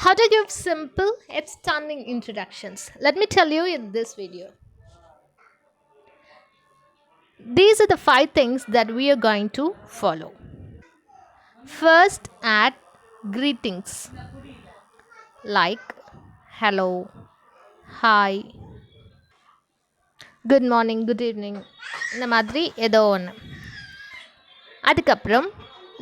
How to give simple yet stunning introductions. Let me tell you in this video. These are the 5 things that we are going to follow. First, add greetings like hello, hi, good morning, good evening. இந்த மாதிரி ஏதோ ஒன்று. அதுக்கப்புறம்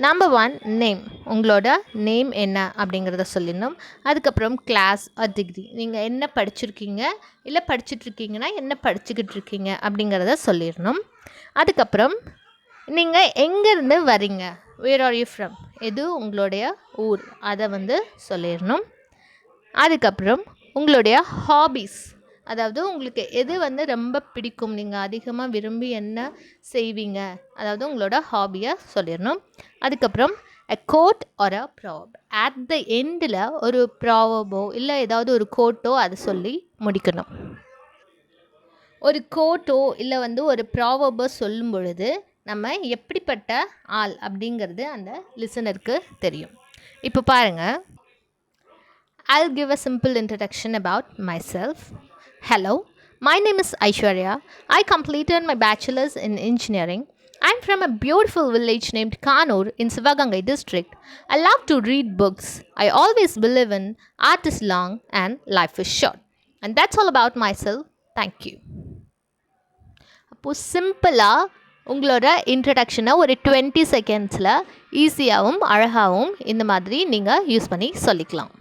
number 1 name. உங்களோட name என்ன அப்படிங்கிறத சொல்லிடணும். அதுக்கப்புறம் கிளாஸ் டிகிரி, நீங்கள் என்ன படிச்சிருக்கீங்க, இல்லை படிச்சுட்ருக்கீங்கன்னா என்ன படிச்சுக்கிட்டு இருக்கீங்க அப்படிங்கிறத சொல்லிடணும். அதுக்கப்புறம் நீங்கள் எங்கேருந்து வரீங்க, வேர் ஆர் யூ ஃப்ரம், எது உங்களுடைய ஊர், அதை சொல்லிடணும். அதுக்கப்புறம் உங்களுடைய ஹாபீஸ், அதாவது உங்களுக்கு எது ரொம்ப பிடிக்கும், நீங்கள் அதிகமாக விரும்பி என்ன செய்வீங்க, அதாவது உங்களோட ஹாபியை சொல்லிடணும். அதுக்கப்புறம் a quote or a proverb. at the எண்டில் ஒரு ப்ராவர்போ இல்லை ஏதாவது ஒரு கோட்டோ அதை சொல்லி முடிக்கணும். ஒரு கோட்டோ இல்லை ஒரு ப்ராவர்போ சொல்லும் பொழுது நம்ம எப்படிப்பட்ட ஆள் அப்படிங்கிறது அந்த லிசனருக்கு தெரியும். இப்போ பாருங்கள், I'll give a simple introduction about myself. Hello, my name is Aishwarya. I completed my bachelor's in engineering. I'm from a beautiful village named Kanur in Sivagangai district. I love to read books. I always believe in art is long and life is short. And that's all about myself. Thank you. அப்போது சிம்பிளாக உங்களோட இன்ட்ரடக்ஷனை ஒரு 20 செகண்ட்ஸில் ஈஸியாகவும் அழகாகவும் இந்த மாதிரி நீங்கள் யூஸ் பண்ணி சொல்லிக்கலாம்.